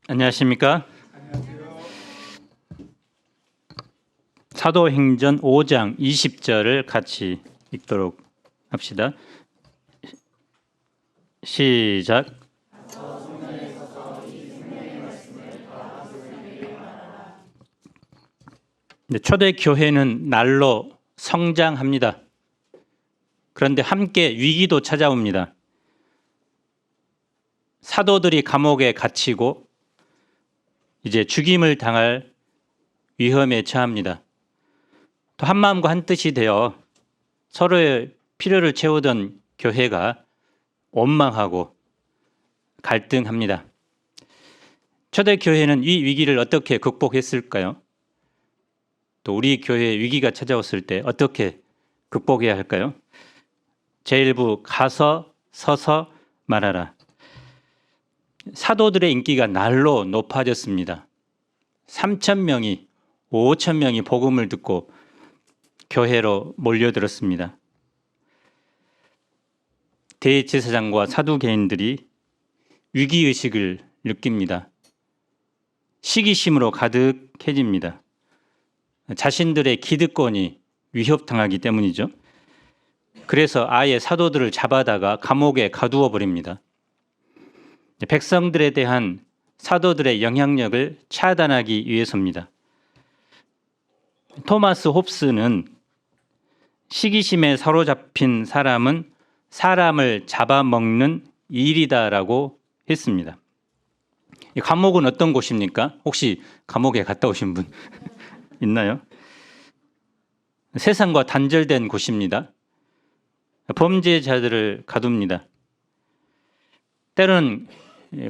안녕하십니까? 사도행전 5장 20절을 같이 읽도록 합시다. 시작. 초대교회는 날로 성장합니다. 그런데 함께 위기도 찾아옵니다. 사도들이 감옥에 갇히고 이제 죽임을 당할 위험에 처합니다. 또 한마음과 한뜻이 되어 서로의 필요를 채우던 교회가 원망하고 갈등합니다. 초대교회는 이 위기를 어떻게 극복했을까요? 또 우리 교회에 위기가 찾아왔을 때 어떻게 극복해야 할까요? 제1부 가서 서서 말하라. 사도들의 인기가 날로 높아졌습니다. 3,000명이 5,000명이 복음을 듣고 교회로 몰려들었습니다. 대제사장과 사두개인들이 위기의식을 느낍니다. 시기심으로 가득해집니다. 자신들의 기득권이 위협당하기 때문이죠. 그래서 아예 사도들을 잡아다가 감옥에 가두어 버립니다. 백성들에 대한 사도들의 영향력을 차단하기 위해서입니다. 토마스 홉스는 시기심에 사로잡힌 사람은 사람을 잡아먹는 일이다라고 했습니다. 이 감옥은 어떤 곳입니까? 혹시 감옥에 갔다 오신 분 있나요? 세상과 단절된 곳입니다. 범죄자들을 가둡니다. 때로는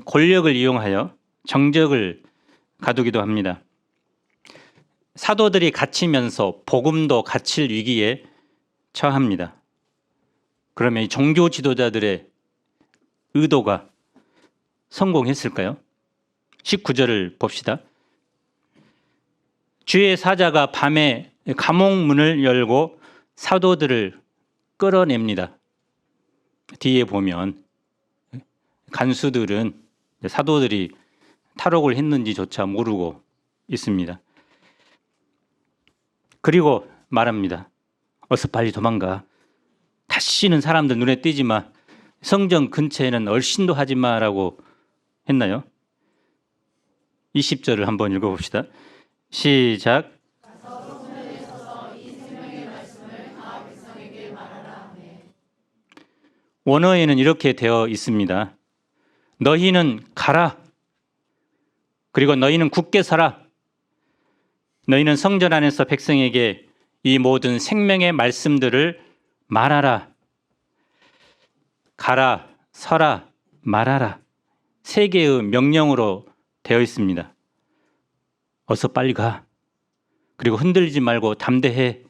권력을 이용하여 정적을 가두기도 합니다. 사도들이 갇히면서 복음도 갇힐 위기에 처합니다. 그러면 이 종교 지도자들의 의도가 성공했을까요? 19절을 봅시다. 주의 사자가 밤에 감옥문을 열고 사도들을 끌어냅니다. 뒤에 보면 간수들은 사도들이 탈옥을 했는지조차 모르고 있습니다. 그리고 말합니다. 어서 빨리 도망가. 다시는 사람들 눈에 띄지 마. 성전 근처에는 얼씬도 하지 마라고 했나요? 20절을 한번 읽어봅시다. 시작. 원어에는 이렇게 되어 있습니다. 너희는 가라. 그리고 너희는 굳게 서라. 너희는 성전 안에서 백성에게 이 모든 생명의 말씀들을 말하라. 가라, 서라, 말하라. 세 개의 명령으로 되어 있습니다. 어서 빨리 가. 그리고 흔들리지 말고 담대해.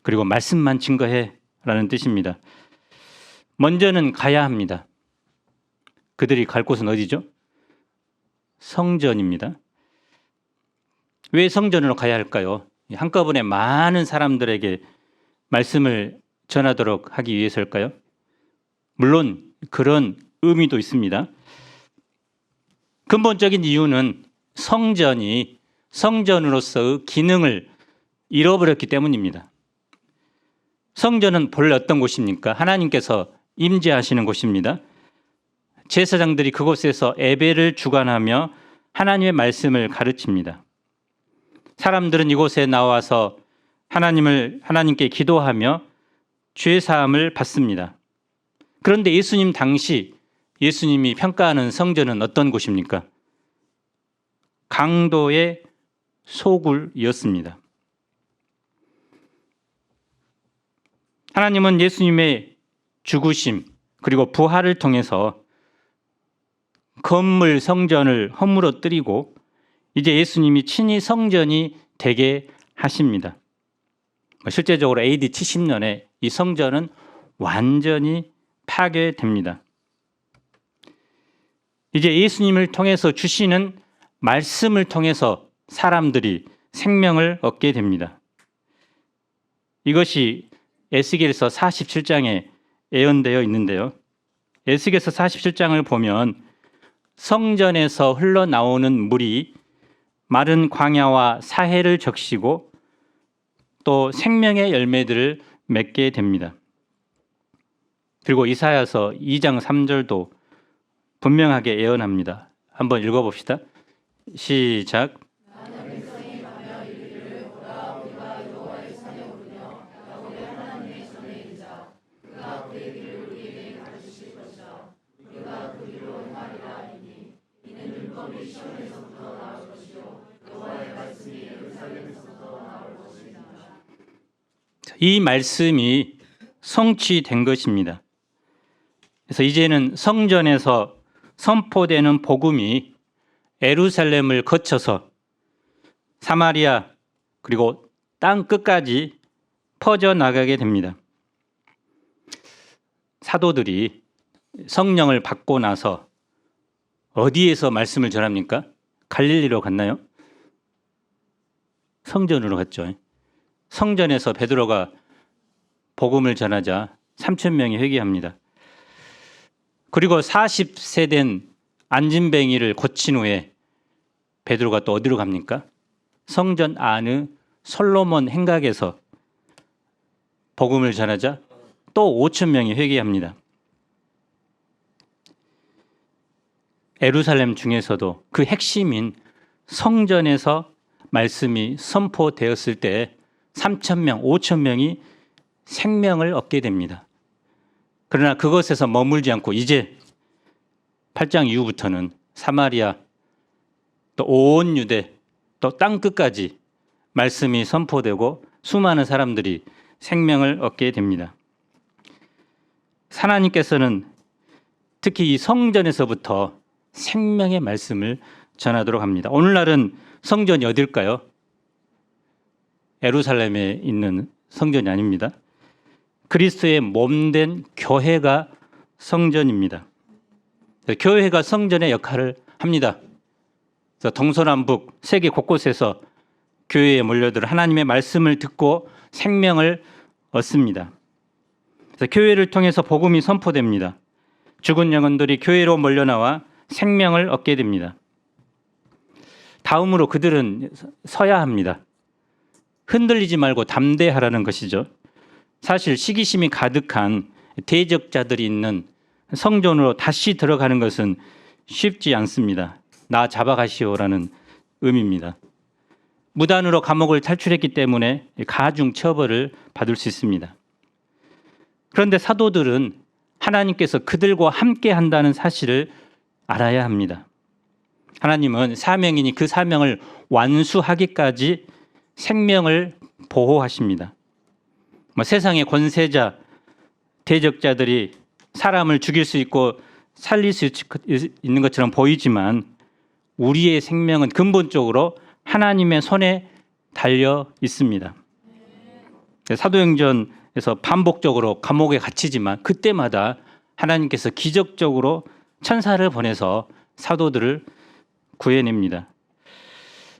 그리고 말씀만 증거해. 라는 뜻입니다. 먼저는 가야 합니다. 그들이 갈 곳은 어디죠? 성전입니다. 왜 성전으로 가야 할까요? 한꺼번에 많은 사람들에게 말씀을 전하도록 하기 위해서일까요? 물론 그런 의미도 있습니다. 근본적인 이유는 성전이 성전으로서의 기능을 잃어버렸기 때문입니다. 성전은 본래 어떤 곳입니까? 하나님께서 임재하시는 곳입니다. 제사장들이 그곳에서 예배를 주관하며 하나님의 말씀을 가르칩니다. 사람들은 이곳에 나와서 하나님께 기도하며 죄 사함을 받습니다. 그런데 예수님 당시 예수님이 평가하는 성전은 어떤 곳입니까? 강도의 소굴이었습니다. 하나님은 예수님의 죽으심 그리고 부활을 통해서 건물 성전을 허물어뜨리고 이제 예수님이 친히 성전이 되게 하십니다. 실제적으로 AD 70년에 이 성전은 완전히 파괴됩니다. 이제 예수님을 통해서 주시는 말씀을 통해서 사람들이 생명을 얻게 됩니다. 이것이 에스겔서 47장에 예언되어 있는데요. 에스겔서 47장을 보면 성전에서 흘러나오는 물이 마른 광야와 사해를 적시고 또 생명의 열매들을 맺게 됩니다. 그리고 이사야서 2장 3절도 분명하게 예언합니다. 한번 읽어봅시다. 시작. 이 말씀이 성취된 것입니다. 그래서 이제는 성전에서 선포되는 복음이 예루살렘을 거쳐서 사마리아 그리고 땅 끝까지 퍼져나가게 됩니다. 사도들이 성령을 받고 나서 어디에서 말씀을 전합니까? 갈릴리로 갔나요? 성전으로 갔죠. 성전에서 베드로가 복음을 전하자 3,000명이 회개합니다. 그리고 40세 된 안진뱅이를 고친 후에 베드로가 또 어디로 갑니까? 성전 안의 솔로몬 행각에서 복음을 전하자 또 5,000명이 회개합니다. 예루살렘 중에서도 그 핵심인 성전에서 말씀이 선포되었을 때 3,000명, 5,000명이 생명을 얻게 됩니다. 그러나 그것에서 머물지 않고 이제 8장 이후부터는 사마리아 또 온 유대 또 땅 끝까지 말씀이 선포되고 수많은 사람들이 생명을 얻게 됩니다. 하나님께서는 특히 이 성전에서부터 생명의 말씀을 전하도록 합니다. 오늘날은 성전이 어딜까요? 예루살렘에 있는 성전이 아닙니다. 그리스도의 몸된 교회가 성전입니다. 교회가 성전의 역할을 합니다. 그래서 동서남북 세계 곳곳에서 교회에 몰려들어 하나님의 말씀을 듣고 생명을 얻습니다. 그래서 교회를 통해서 복음이 선포됩니다. 죽은 영혼들이 교회로 몰려나와 생명을 얻게 됩니다. 다음으로 그들은 서야 합니다. 흔들리지 말고 담대하라는 것이죠. 사실 시기심이 가득한 대적자들이 있는 성전으로 다시 들어가는 것은 쉽지 않습니다. 나 잡아가시오라는 의미입니다. 무단으로 감옥을 탈출했기 때문에 가중 처벌을 받을 수 있습니다. 그런데 사도들은 하나님께서 그들과 함께 한다는 사실을 알아야 합니다. 하나님은 사명이니 그 사명을 완수하기까지 생명을 보호하십니다. 세상의 권세자, 대적자들이 사람을 죽일 수 있고 살릴 수 있는 것처럼 보이지만 우리의 생명은 근본적으로 하나님의 손에 달려 있습니다. 사도행전에서 반복적으로 감옥에 갇히지만 그때마다 하나님께서 기적적으로 천사를 보내서 사도들을 구해냅니다.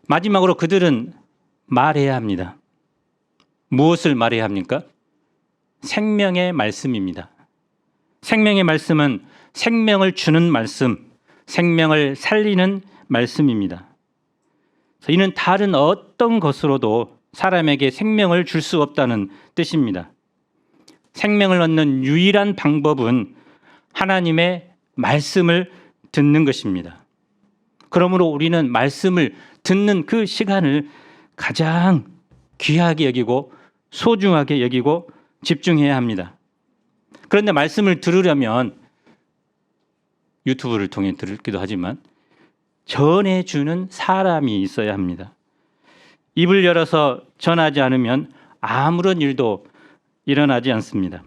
마지막으로 그들은 말해야 합니다. 무엇을 말해야 합니까? 생명의 말씀입니다. 생명의 말씀은 생명을 주는 말씀, 생명을 살리는 말씀입니다. 이는 다른 어떤 것으로도 사람에게 생명을 줄 수 없다는 뜻입니다. 생명을 얻는 유일한 방법은 하나님의 말씀을 듣는 것입니다. 그러므로 우리는 말씀을 듣는 그 시간을 가장 귀하게 여기고 소중하게 여기고 집중해야 합니다. 그런데 말씀을 들으려면 유튜브를 통해 들기도 하지만 전해주는 사람이 있어야 합니다. 입을 열어서 전하지 않으면 아무런 일도 일어나지 않습니다.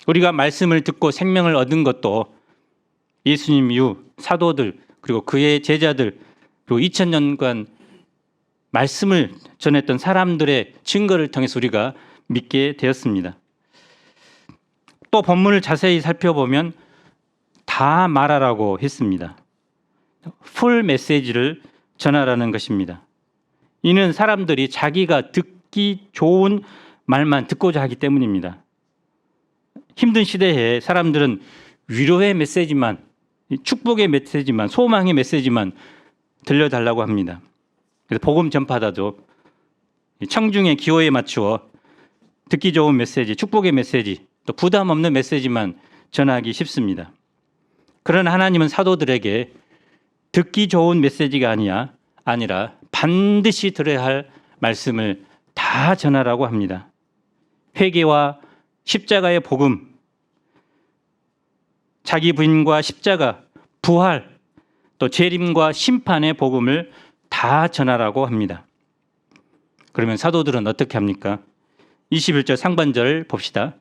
우리가 말씀을 듣고 생명을 얻은 것도 예수님 이후 사도들 그리고 그의 제자들 그리고 2000년간 말씀을 전했던 사람들의 증거를 통해서 우리가 믿게 되었습니다. 또 본문을 자세히 살펴보면 다 말하라고 했습니다. 풀 메시지를 전하라는 것입니다. 이는 사람들이 자기가 듣기 좋은 말만 듣고자 하기 때문입니다. 힘든 시대에 사람들은 위로의 메시지만 이 축복의 메시지만, 소망의 메시지만 들려달라고 합니다. 그래서 복음 전파자도 청중의 기호에 맞추어 듣기 좋은 메시지, 축복의 메시지, 또 부담 없는 메시지만 전하기 쉽습니다. 그러나 하나님은 사도들에게 듣기 좋은 메시지가 아니라 반드시 들어야 할 말씀을 다 전하라고 합니다. 회개와 십자가의 복음, 자기 부인과 십자가, 부활, 또 재림과 심판의 복음을 다 전하라고 합니다. 그러면 사도들은 어떻게 합니까? 21절 상반절 봅시다.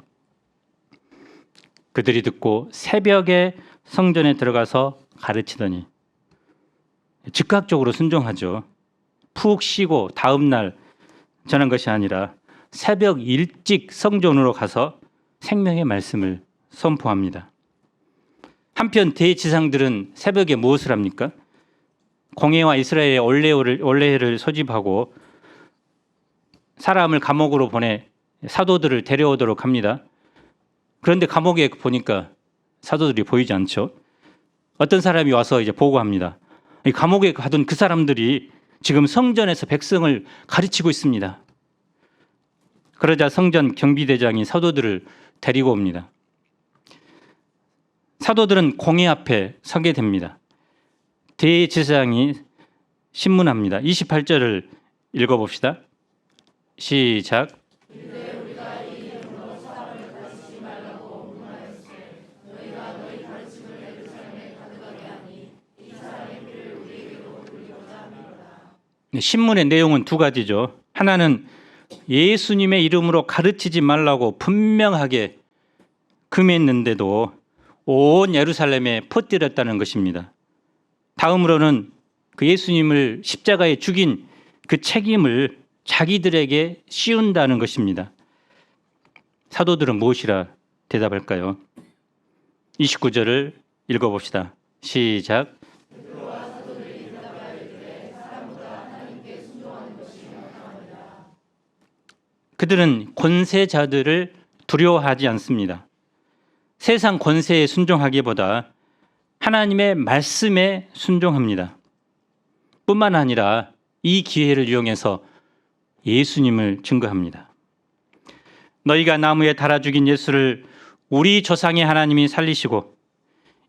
그들이 듣고 새벽에 성전에 들어가서 가르치더니, 즉각적으로 순종하죠. 푹 쉬고 다음 날 전한 것이 아니라 새벽 일찍 성전으로 가서 생명의 말씀을 선포합니다. 한편 대지상들은 새벽에 무엇을 합니까? 공회와 이스라엘의 올레회를 소집하고 사람을 감옥으로 보내 사도들을 데려오도록 합니다. 그런데 감옥에 보니까 사도들이 보이지 않죠. 어떤 사람이 와서 이제 보고합니다. 이 감옥에 가둔 그 사람들이 지금 성전에서 백성을 가르치고 있습니다. 그러자 성전 경비대장이 사도들을 데리고 옵니다. 사도들은 공회 앞에 서게 됩니다. 대제사장이 신문합니다. 28절을 읽어봅시다. 시작. 신문의 내용은 두 가지죠. 하나는 예수님의 이름으로 가르치지 말라고 분명하게 금했는데도 온 예루살렘에 퍼뜨렸다는 것입니다. 다음으로는 그 예수님을 십자가에 죽인 그 책임을 자기들에게 씌운다는 것입니다. 사도들은 무엇이라 대답할까요? 29절을 읽어봅시다. 시작. 그들은 권세자들을 두려워하지 않습니다. 세상 권세에 순종하기보다 하나님의 말씀에 순종합니다. 뿐만 아니라 이 기회를 이용해서 예수님을 증거합니다. 너희가 나무에 달아 죽인 예수를 우리 조상의 하나님이 살리시고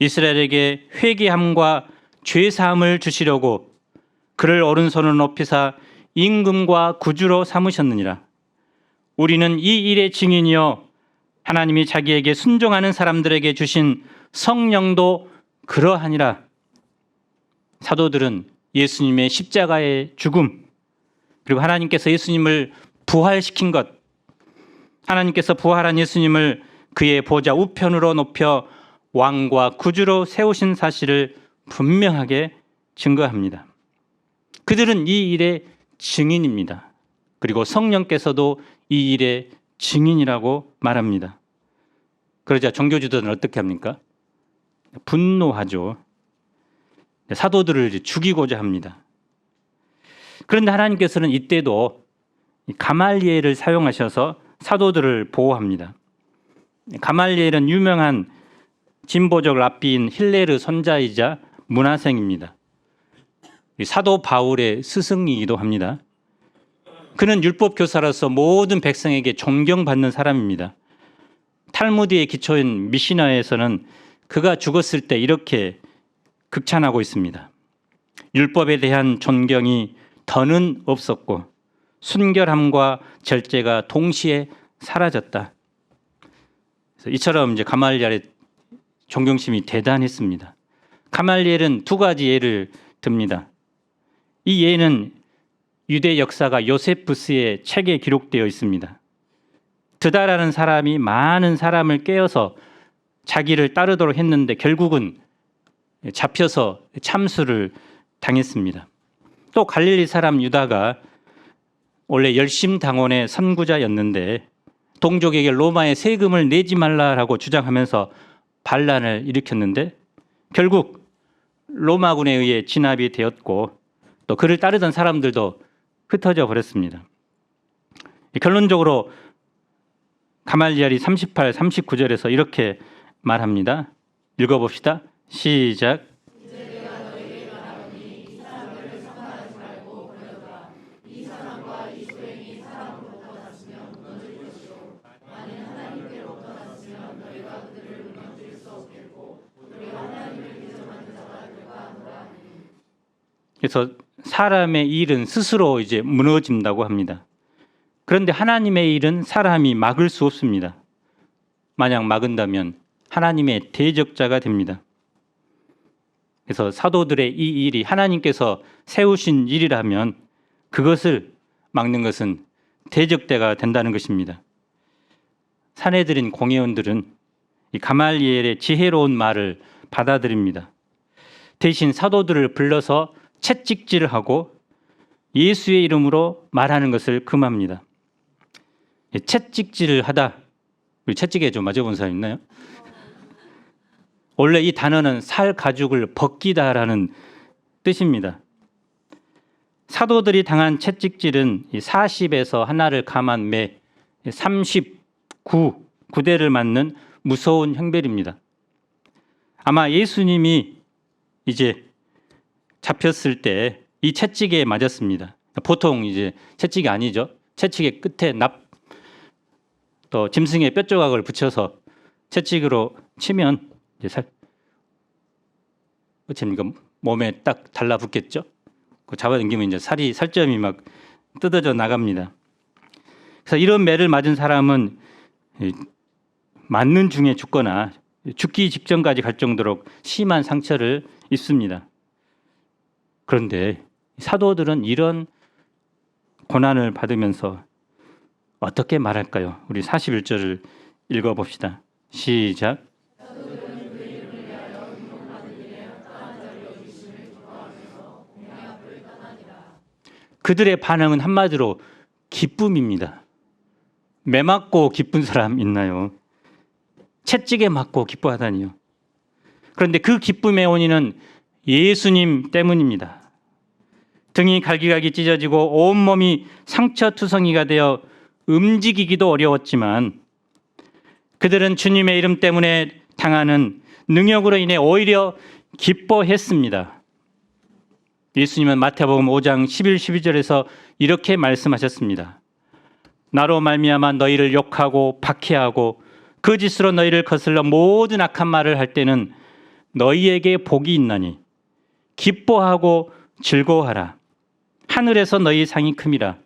이스라엘에게 회개함과 죄사함을 주시려고 그를 오른손으로 높이사 임금과 구주로 삼으셨느니라. 우리는 이 일의 증인이요 하나님이 자기에게 순종하는 사람들에게 주신 성령도 그러하니라. 사도들은 예수님의 십자가의 죽음, 그리고 하나님께서 예수님을 부활시킨 것, 하나님께서 부활한 예수님을 그의 보좌 우편으로 높여 왕과 구주로 세우신 사실을 분명하게 증거합니다. 그들은 이 일의 증인입니다. 그리고 성령께서도 이 일의 증인이라고 말합니다. 그러자 종교지도는 어떻게 합니까? 분노하죠. 사도들을 죽이고자 합니다. 그런데 하나님께서는 이때도 가말리엘을 사용하셔서 사도들을 보호합니다. 가말리엘은 유명한 진보적 랍비인 힐레르 손자이자 문화생입니다. 사도 바울의 스승이기도 합니다. 그는 율법 교사로서 모든 백성에게 존경받는 사람입니다. 탈무드의 기초인 미시나에서는 그가 죽었을 때 이렇게 극찬하고 있습니다. 율법에 대한 존경이 더는 없었고 순결함과 절제가 동시에 사라졌다. 그래서 이처럼 이제 가말리엘의 존경심이 대단했습니다. 가말리엘은 두 가지 예를 듭니다. 이 예는 유대 역사가 요세푸스의 책에 기록되어 있습니다. 드다라는 사람이 많은 사람을 깨어서 자기를 따르도록 했는데 결국은 잡혀서 참수를 당했습니다. 또 갈릴리 사람 유다가 원래 열심당원의 선구자였는데 동족에게 로마의 세금을 내지 말라라고 주장하면서 반란을 일으켰는데 결국 로마군에 의해 진압이 되었고 또 그를 따르던 사람들도 흩어져 버렸습니다. 결론적으로 가말리엘이 38, 39절에서 이렇게 말합니다. 읽어봅시다. 시작. 그래서 사람의 일은 스스로 이제 무너진다고 합니다. 그런데 하나님의 일은 사람이 막을 수 없습니다. 만약 막은다면 하나님의 대적자가 됩니다. 그래서 사도들의 이 일이 하나님께서 세우신 일이라면 그것을 막는 것은 대적대가 된다는 것입니다. 사내들인 공회원들은 이 가말리엘의 지혜로운 말을 받아들입니다. 대신 사도들을 불러서 채찍질을 하고 예수의 이름으로 말하는 것을 금합니다. 채찍질을 하다, 우리 채찍에 좀 맞아본 사람 있나요? 원래 이 단어는 살 가죽을 벗기다라는 뜻입니다. 사도들이 당한 채찍질은 40에서 하나를 감한 매 39대를 맞는 무서운 형벌입니다. 아마 예수님이 이제 잡혔을 때 이 채찍에 맞았습니다. 보통 이제 채찍이 아니죠. 채찍의 끝에 또 짐승의 뼈 조각을 붙여서 채찍으로 치면 이제 어떻습니까? 몸에 딱 달라붙겠죠. 그 잡아당기면 이제 살점이 막 뜯어져 나갑니다. 그래서 이런 매를 맞은 사람은 맞는 중에 죽거나 죽기 직전까지 갈 정도로 심한 상처를 입습니다. 그런데 사도들은 이런 고난을 받으면서 어떻게 말할까요? 우리 41절을 읽어봅시다. 시작. 그들의 반응은 한마디로 기쁨입니다. 매 맞고 기쁜 사람 있나요? 채찍에 맞고 기뻐하다니요. 그런데 그 기쁨의 원인은 예수님 때문입니다. 등이 갈기갈기 찢어지고 온몸이 상처투성이가 되어 움직이기도 어려웠지만 그들은 주님의 이름 때문에 당하는 능력으로 인해 오히려 기뻐했습니다. 예수님은 마태복음 5장 11, 12절에서 이렇게 말씀하셨습니다. 나로 말미암아 너희를 욕하고 박해하고 그 짓으로 너희를 거슬러 모든 악한 말을 할 때는 너희에게 복이 있나니 기뻐하고 즐거워하라. 하늘에서 너희 상이 큼이라.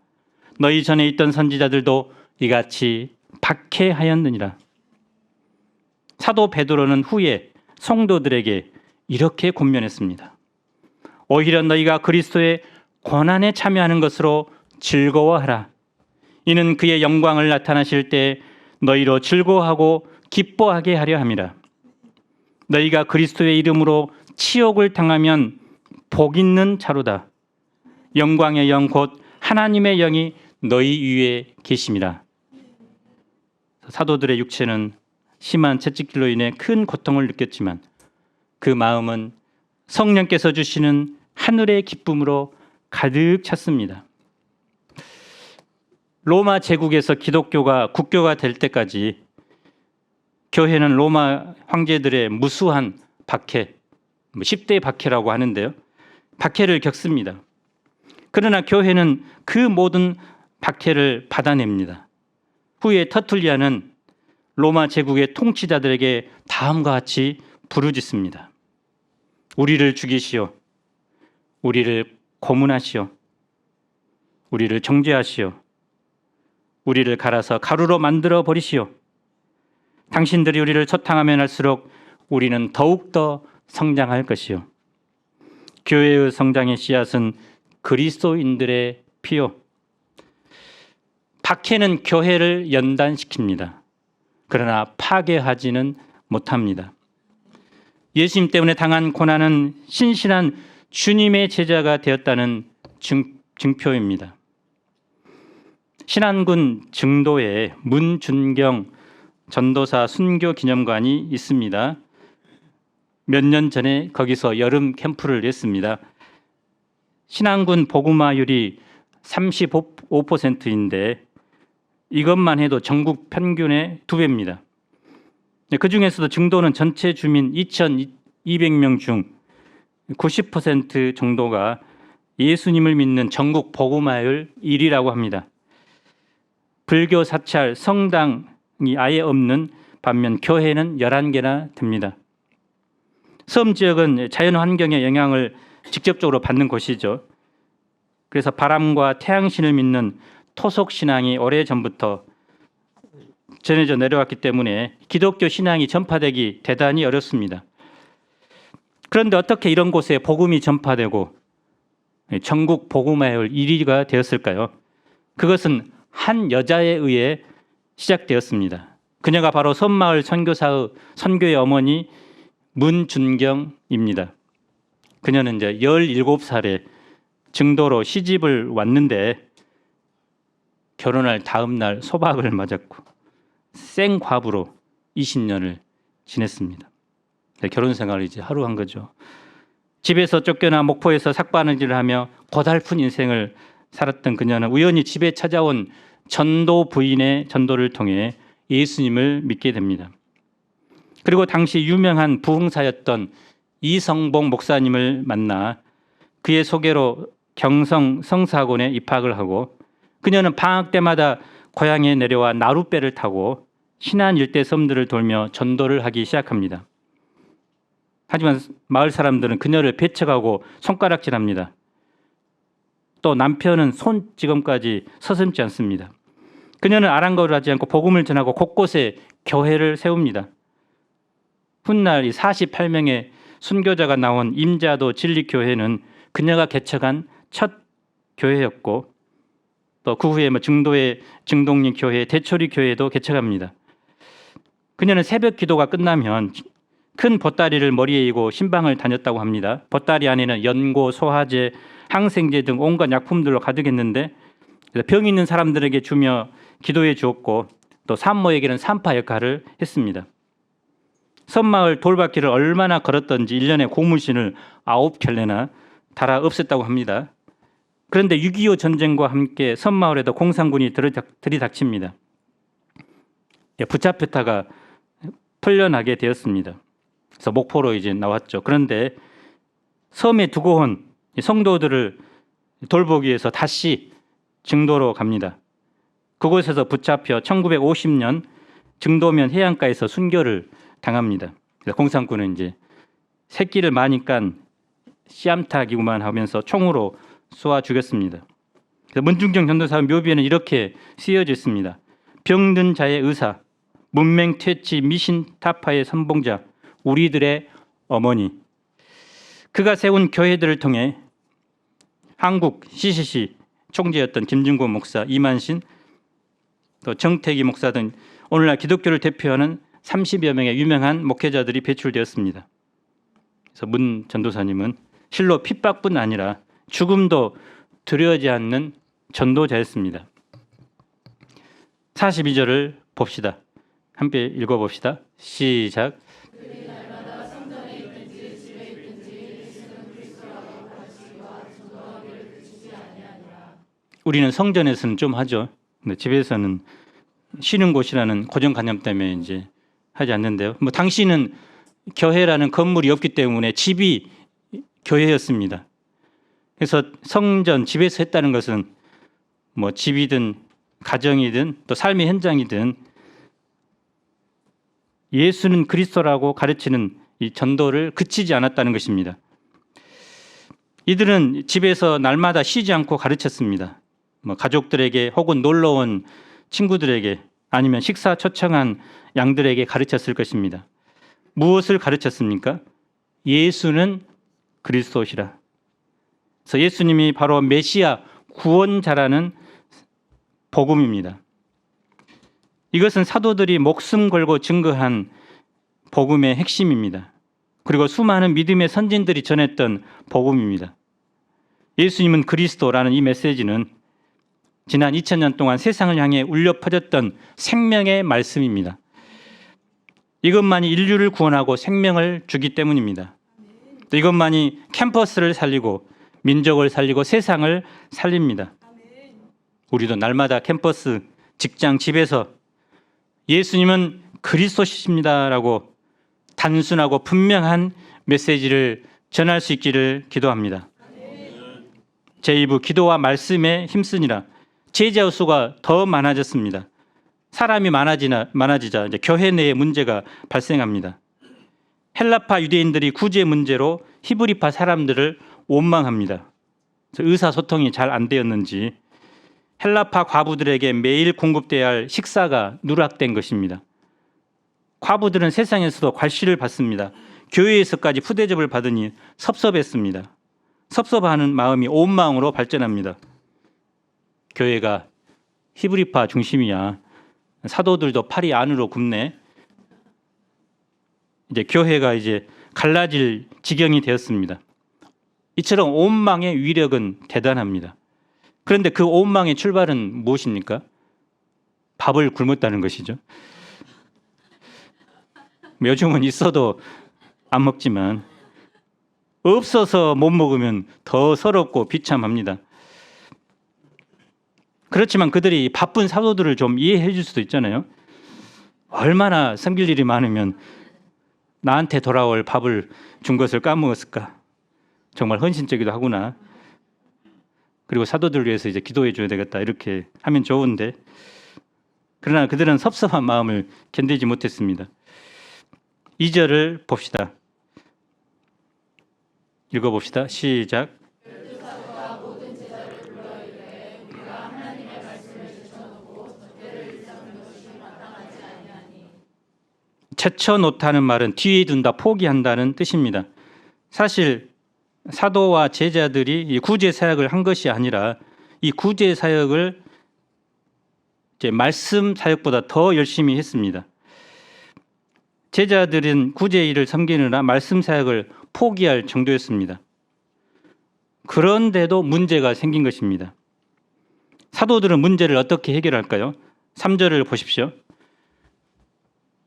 너희 전에 있던 선지자들도 이같이 박해하였느니라. 사도 베드로는 후에 성도들에게 이렇게 권면했습니다. 오히려 너희가 그리스도의 고난에 참여하는 것으로 즐거워하라. 이는 그의 영광을 나타나실 때 너희로 즐거워하고 기뻐하게 하려 함이라. 너희가 그리스도의 이름으로 치욕을 당하면 복 있는 자로다. 영광의 영 곧 하나님의 영이 너희 위에 계심이라. 사도들의 육체는 심한 채찍질로 인해 큰 고통을 느꼈지만 그 마음은 성령께서 주시는 하늘의 기쁨으로 가득 찼습니다. 로마 제국에서 기독교가 국교가 될 때까지 교회는 로마 황제들의 무수한 박해, 10대 박해라고 하는데요. 박해를 겪습니다. 그러나 교회는 그 모든 박해를 받아냅니다. 후에 터툴리아는 로마 제국의 통치자들에게 다음과 같이 부르짖습니다. 우리를 죽이시오. 우리를 고문하시오. 우리를 정죄하시오. 우리를 갈아서 가루로 만들어 버리시오. 당신들이 우리를 소탕하면 할수록 우리는 더욱더 성장할 것이요. 교회의 성장의 씨앗은 그리스도인들의 피요. 박해는 교회를 연단시킵니다. 그러나 파괴하지는 못합니다. 예수님 때문에 당한 고난은 신실한 주님의 제자가 되었다는 증표입니다. 신안군 증도에 문준경 전도사 순교 기념관이 있습니다. 몇 년 전에 거기서 여름 캠프를 했습니다. 신안군 복음화율이 35%인데 이것만 해도 전국 평균의 2배입니다. 그 중에서도 증도는 전체 주민 200명 중 90% 정도가 예수님을 믿는 전국 복음화율 1위라고 합니다. 불교 사찰, 성당이 아예 없는 반면 교회는 11개나 됩니다. 섬 지역은 자연 환경의 영향을 직접적으로 받는 곳이죠. 그래서 바람과 태양신을 믿는 토속 신앙이 오래전부터 전해져 내려왔기 때문에 기독교 신앙이 전파되기 대단히 어렵습니다. 그런데 어떻게 이런 곳에 복음이 전파되고 전국 복음화율 1위가 되었을까요? 그것은 한 여자에 의해 시작되었습니다. 그녀가 바로 섬마을 선교사의 선교의 어머니 문준경입니다. 그녀는 이제 17살에 증도로 시집을 왔는데 결혼할 다음 날 소박을 맞았고 생과부로 20년을 지냈습니다. 결혼 생활을 이제 하루 한 거죠. 집에서 쫓겨나 목포에서 삭바느질을 하며 고달픈 인생을 살았던 그녀는 우연히 집에 찾아온 전도 부인의 전도를 통해 예수님을 믿게 됩니다. 그리고 당시 유명한 부흥사였던 이성봉 목사님을 만나 그의 소개로 경성 성사학원에 입학을 하고 그녀는 방학 때마다 고향에 내려와 나룻배를 타고 신안 일대 섬들을 돌며 전도를 하기 시작합니다. 하지만 마을 사람들은 그녀를 배척하고 손가락질합니다. 또 남편은 손찌검까지 서슴지 않습니다. 그녀는 아랑거를 하지 않고 복음을 전하고 곳곳에 교회를 세웁니다. 훗날 이 48명의 순교자가 나온 임자도 진리교회는 그녀가 개척한 첫 교회였고 또 그 후에 증도의 증동리 교회, 대초리 교회도 개척합니다. 그녀는 새벽 기도가 끝나면 큰 보따리를 머리에 이고 신방을 다녔다고 합니다. 보따리 안에는 연고, 소화제, 항생제 등 온갖 약품들로 가득했는데 병 있는 사람들에게 주며 기도해 주었고 또 산모에게는 산파 역할을 했습니다. 섬마을 돌바퀴를 얼마나 걸었던지 1년에 고무신을 9켤레나 달아 없앴다고 합니다. 그런데 6.25 전쟁과 함께 섬마을에도 공산군이 들이닥칩니다. 붙잡혔다가 풀려나게 되었습니다. 그래서 목포로 이제 나왔죠. 그런데 섬에 두고 온 성도들을 돌보기 위해서 다시 증도로 갑니다. 그곳에서 붙잡혀 1950년 증도면 해안가에서 순교를 당합니다. 그래서 공산군은 이제 새끼를 많이 깐 씨암탉이구만 하면서 총으로 쏘아 죽였습니다. 그래서 문중경 전도사 묘비에는 이렇게 쓰여져 있습니다. 병든 자의 의사, 문맹 퇴치 미신 타파의 선봉자, 우리들의 어머니. 그가 세운 교회들을 통해 한국 CCC 총재였던 김진곤 목사, 이만신, 또 정태기 목사 등 오늘날 기독교를 대표하는 30여 명의 유명한 목회자들이 배출되었습니다. 그래서 문 전도사님은 실로 핍박뿐 아니라 죽음도 두려워하지 않는 전도자였습니다. 42절을 봅시다. 함께 읽어봅시다. 시작. 우리는 성전에서는 좀 하죠. 근데 집에서는 쉬는 곳이라는 고정관념 때문에 이제 하지 않는데요. 뭐 당시는 교회라는 건물이 없기 때문에 집이 교회였습니다. 그래서 성전 집에서 했다는 것은 뭐 집이든 가정이든 또 삶의 현장이든 예수는 그리스도라고 가르치는 이 전도를 그치지 않았다는 것입니다. 이들은 집에서 날마다 쉬지 않고 가르쳤습니다. 뭐 가족들에게 혹은 놀러온 친구들에게 아니면 식사 초청한 양들에게 가르쳤을 것입니다. 무엇을 가르쳤습니까? 예수는 그리스도시라. 그래서 예수님이 바로 메시아 구원자라는 복음입니다. 이것은 사도들이 목숨 걸고 증거한 복음의 핵심입니다. 그리고 수많은 믿음의 선진들이 전했던 복음입니다. 예수님은 그리스도라는 이 메시지는 지난 2000년 동안 세상을 향해 울려 퍼졌던 생명의 말씀입니다. 이것만이 인류를 구원하고 생명을 주기 때문입니다. 또 이것만이 캠퍼스를 살리고 민족을 살리고 세상을 살립니다. 우리도 날마다 캠퍼스, 직장, 집에서 예수님은 그리스도십니다라고 단순하고 분명한 메시지를 전할 수 있기를 기도합니다. 제2부 기도와 말씀에 힘쓰니라. 제자 수가 더 많아졌습니다. 사람이 많아지자 이제 교회 내에 문제가 발생합니다. 헬라파 유대인들이 구제 문제로 히브리파 사람들을 원망합니다. 의사소통이 잘 안 되었는지 헬라파 과부들에게 매일 공급돼야 할 식사가 누락된 것입니다. 과부들은 세상에서도 괄시를 받습니다. 교회에서까지 푸대접을 받으니 섭섭했습니다. 섭섭하는 마음이 온 마음으로 발전합니다. 교회가 히브리파 중심이야. 사도들도 팔이 안으로 굽네. 이제 교회가 이제 갈라질 지경이 되었습니다. 이처럼 원망의 위력은 대단합니다. 그런데 그 원망의 출발은 무엇입니까? 밥을 굶었다는 것이죠. 요즘은 있어도 안 먹지만 없어서 못 먹으면 더 서럽고 비참합니다. 그렇지만 그들이 바쁜 사도들을 좀 이해해 줄 수도 있잖아요. 얼마나 섬길 일이 많으면 나한테 돌아올 밥을 준 것을 까먹었을까. 정말 헌신적이기도 하구나. 그리고 사도들 위해서 이제 기도해 줘야 되겠다. 이렇게 하면 좋은데 그러나 그들은 섭섭한 마음을 견디지 못했습니다. 2절을 봅시다. 읽어봅시다. 시작. 제쳐놓다는 말은 뒤에 둔다, 포기한다는 뜻입니다. 사실 사도와 제자들이 이 구제 사역을 한 것이 아니라 이 구제 사역을 이제 말씀 사역보다 더 열심히 했습니다. 제자들은 구제 일을 섬기느라 말씀 사역을 포기할 정도였습니다. 그런데도 문제가 생긴 것입니다. 사도들은 문제를 어떻게 해결할까요? 3절을 보십시오.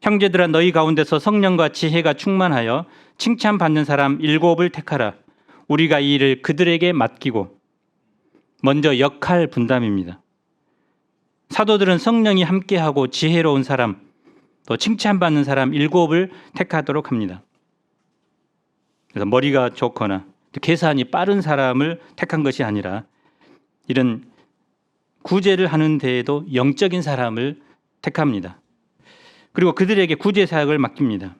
형제들아 너희 가운데서 성령과 지혜가 충만하여 칭찬받는 사람 7을 택하라. 우리가 이 일을 그들에게 맡기고. 먼저 역할 분담입니다. 사도들은 성령이 함께하고 지혜로운 사람, 또 칭찬받는 사람 7을 택하도록 합니다. 그래서 머리가 좋거나 계산이 빠른 사람을 택한 것이 아니라 이런 구제를 하는 데에도 영적인 사람을 택합니다. 그리고 그들에게 구제 사역을 맡깁니다.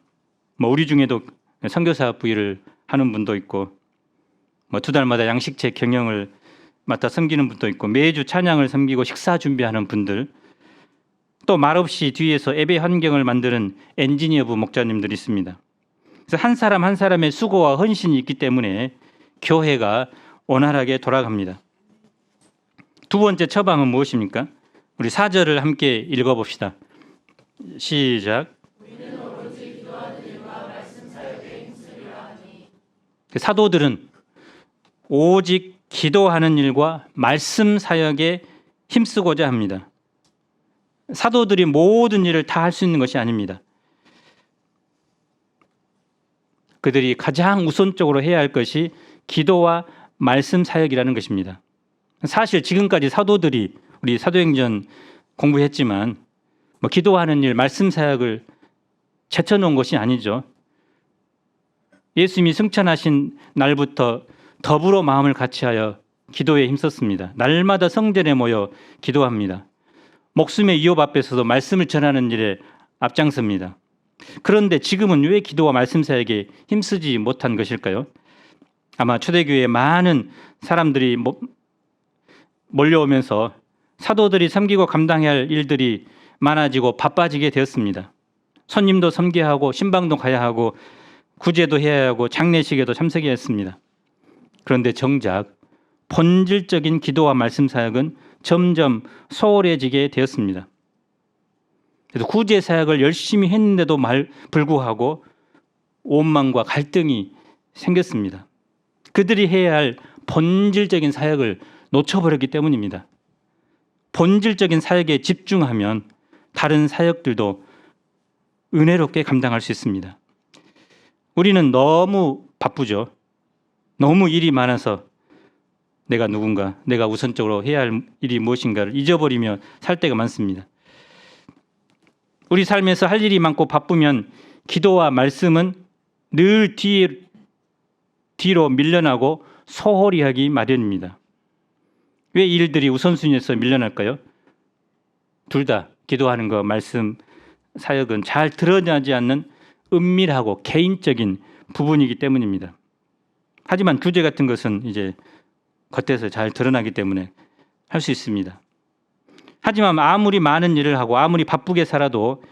우리 중에도 선교사 부위를 하는 분도 있고 2달마다 양식체 경영을 맡아 섬기는 분도 있고 매주 찬양을 섬기고 식사 준비하는 분들, 또 말없이 뒤에서 예배 환경을 만드는 엔지니어부 목자님들이 있습니다. 그래서 한 사람 한 사람의 수고와 헌신이 있기 때문에 교회가 원활하게 돌아갑니다. 두 번째 처방은 무엇입니까? 우리 4절을 함께 읽어봅시다. 시작. 사도들은 오직 기도하는 일과 말씀 사역에 힘쓰고자 합니다. 사도들이 모든 일을 다 할 수 있는 것이 아닙니다. 그들이 가장 우선적으로 해야 할 것이 기도와 말씀 사역이라는 것입니다. 사실 지금까지 사도들이 우리 사도행전 공부했지만 기도하는 일, 말씀 사역을 제쳐놓은 것이 아니죠. 예수님이 승천하신 날부터 더불어 마음을 같이하여 기도에 힘썼습니다. 날마다 성전에 모여 기도합니다. 목숨의 위협 앞에서도 말씀을 전하는 일에 앞장섭니다. 그런데 지금은 왜 기도와 말씀 사역에 힘쓰지 못한 것일까요? 아마 초대교회에 많은 사람들이 몰려오면서 사도들이 섬기고 감당해야 할 일들이 많아지고 바빠지게 되었습니다. 손님도 섬겨야 신방도 가야 하고 구제도 해야 하고 장례식에도 참석해야 했습니다. 그런데 정작 본질적인 기도와 말씀 사역은 점점 소홀해지게 되었습니다. 그래서 구제 사역을 열심히 했는데도 불구하고 원망과 갈등이 생겼습니다. 그들이 해야 할 본질적인 사역을 놓쳐버렸기 때문입니다. 본질적인 사역에 집중하면 다른 사역들도 은혜롭게 감당할 수 있습니다. 우리는 너무 바쁘죠. 너무 일이 많아서 내가 누군가, 내가 우선적으로 해야 할 일이 무엇인가를 잊어버리며 살 때가 많습니다. 우리 삶에서 할 일이 많고 바쁘면 기도와 말씀은 늘 뒤에 뒤로 밀려나고 소홀히 하기 마련입니다. 왜 이 일들이 우선순위에서 밀려날까요? 둘 다 기도하는 거, 말씀, 사역은 잘 드러나지 않는 은밀하고 개인적인 부분이기 때문입니다. 하지만 주제 같은 것은 이제 겉에서 잘 드러나기 때문에 할 수 있습니다. 하지만 아무리 많은 일을 하고 아무리 바쁘게 살아도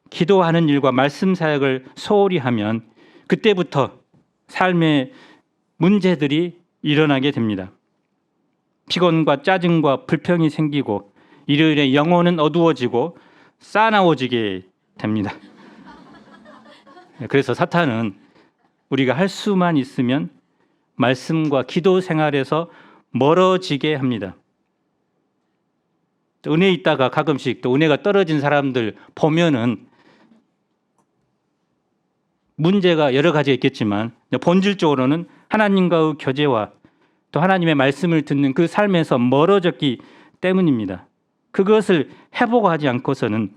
기도하는 일과 말씀 사역을 소홀히 하면 그때부터 삶의 문제들이 일어나게 됩니다. 피곤과 짜증과 불평이 생기고 일요일에 영혼은 어두워지고 싸나워지게 됩니다. 그래서 사탄은 우리가 할 수만 있으면 말씀과 기도 생활에서 멀어지게 합니다. 은혜 있다가 가끔씩 또 은혜가 떨어진 사람들 보면은 문제가 여러 가지가 있겠지만 본질적으로는 하나님과의 교제와 또 하나님의 말씀을 듣는 그 삶에서 멀어졌기 때문입니다. 그것을 회복하지 않고서는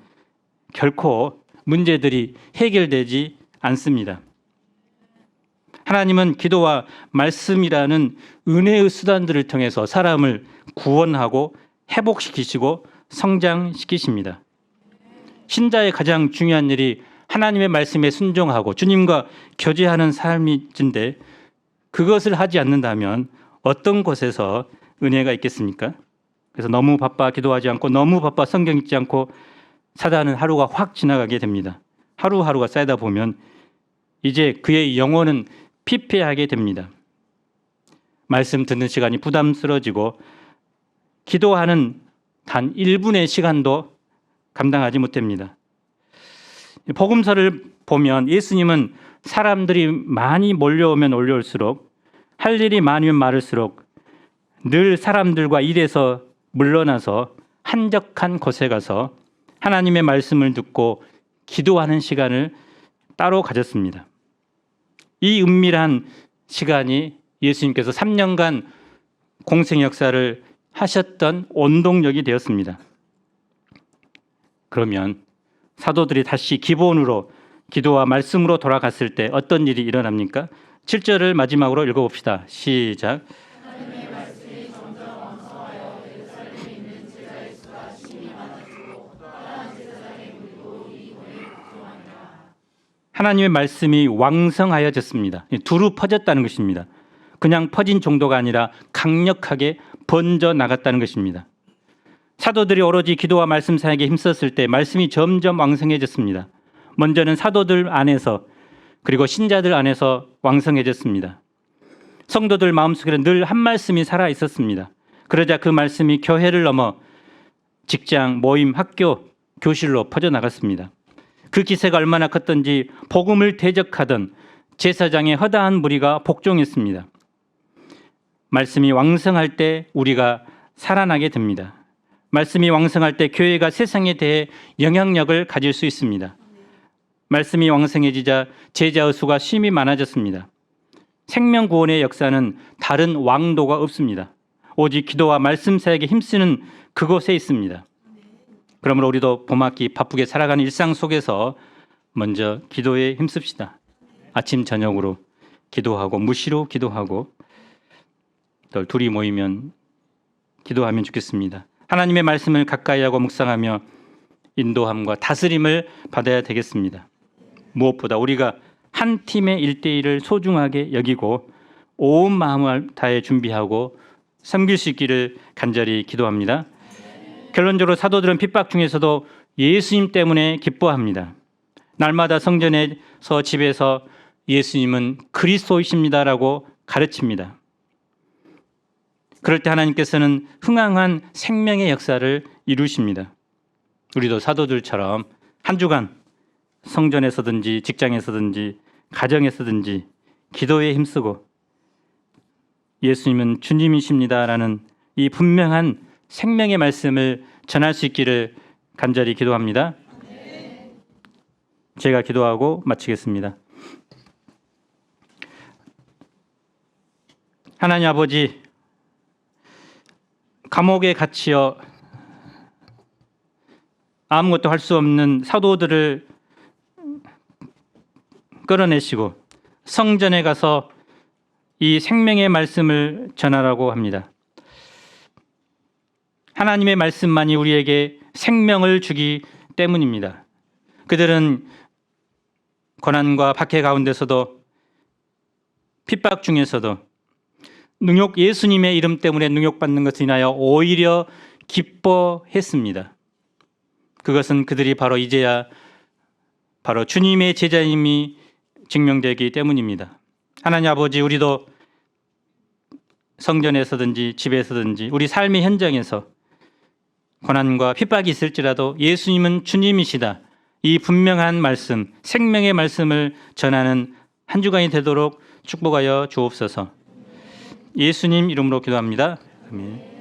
결코 문제들이 해결되지 않습니다. 하나님은 기도와 말씀이라는 은혜의 수단들을 통해서 사람을 구원하고 회복시키시고 성장시키십니다. 신자의 가장 중요한 일이 하나님의 말씀에 순종하고 주님과 교제하는 삶인데 그것을 하지 않는다면 어떤 곳에서 은혜가 있겠습니까? 그래서 너무 바빠 기도하지 않고 너무 바빠 성경 읽지 않고 사단은 하루가 확 지나가게 됩니다. 하루하루가 쌓이다 보면 이제 그의 영혼은 피폐하게 됩니다. 말씀 듣는 시간이 부담스러워지고 기도하는 단 1분의 시간도 감당하지 못합니다. 복음서를 보면 예수님은 사람들이 많이 몰려오면 올려올수록 할 일이 많으면 많을수록 늘 사람들과 일에서 물러나서 한적한 곳에 가서 하나님의 말씀을 듣고 기도하는 시간을 따로 가졌습니다. 이 은밀한 시간이 예수님께서 3년간 공생 역사를 하셨던 원동력이 되었습니다. 그러면 사도들이 다시 기본으로 기도와 말씀으로 돌아갔을 때 어떤 일이 일어납니까? 7절을 마지막으로 읽어봅시다. 시작. 하나님의 말씀이 왕성하여졌습니다. 두루 퍼졌다는 것입니다. 그냥 퍼진 정도가 아니라 강력하게 번져 나갔다는 것입니다. 사도들이 오로지 기도와 말씀 사역에 힘썼을 때 말씀이 점점 왕성해졌습니다. 먼저는 사도들 안에서 그리고 신자들 안에서 왕성해졌습니다. 성도들 마음속에는 늘 한 말씀이 살아 있었습니다. 그러자 그 말씀이 교회를 넘어 직장, 모임, 학교, 교실로 퍼져나갔습니다. 그 기세가 얼마나 컸던지 복음을 대적하던 제사장의 허다한 무리가 복종했습니다. 말씀이 왕성할 때 우리가 살아나게 됩니다. 말씀이 왕성할 때 교회가 세상에 대해 영향력을 가질 수 있습니다. 말씀이 왕성해지자 제자의 수가 심히 많아졌습니다. 생명구원의 역사는 다른 왕도가 없습니다. 오직 기도와 말씀 사역에 힘쓰는 그곳에 있습니다. 그러므로 우리도 봄학기 바쁘게 살아가는 일상 속에서 먼저 기도에 힘씁시다. 아침 저녁으로 기도하고 무시로 기도하고 또 둘이 모이면 기도하면 좋겠습니다. 하나님의 말씀을 가까이 하고 묵상하며 인도함과 다스림을 받아야 되겠습니다. 무엇보다 우리가 한 팀의 1대1을 소중하게 여기고 온 마음을 다해 준비하고 섬길 수 있기를 간절히 기도합니다. 결론적으로 사도들은 핍박 중에서도 예수님 때문에 기뻐합니다. 날마다 성전에서 집에서 예수님은 그리스도이십니다라고 가르칩니다. 그럴 때 하나님께서는 흥황한 생명의 역사를 이루십니다. 우리도 사도들처럼 한 주간 성전에서든지 직장에서든지 가정에서든지 기도에 힘쓰고 예수님은 주님이십니다라는 이 분명한 생명의 말씀을 전할 수 있기를 간절히 기도합니다. 제가 기도하고 마치겠습니다. 하나님 아버지, 감옥에 갇혀 아무것도 할 수 없는 사도들을 끌어내시고 성전에 가서 이 생명의 말씀을 전하라고 합니다. 하나님의 말씀만이 우리에게 생명을 주기 때문입니다. 그들은 고난과 박해 가운데서도 핍박 중에서도 예수님의 이름 때문에 능욕받는 것을 인하여 오히려 기뻐했습니다. 그것은 그들이 바로 이제야 바로 주님의 제자임이 증명되기 때문입니다. 하나님 아버지, 우리도 성전에서든지 집에서든지 우리 삶의 현장에서 고난과 핍박이 있을지라도 예수님은 주님이시다, 이 분명한 말씀, 생명의 말씀을 전하는 한 주간이 되도록 축복하여 주옵소서. 예수님 이름으로 기도합니다. 아멘.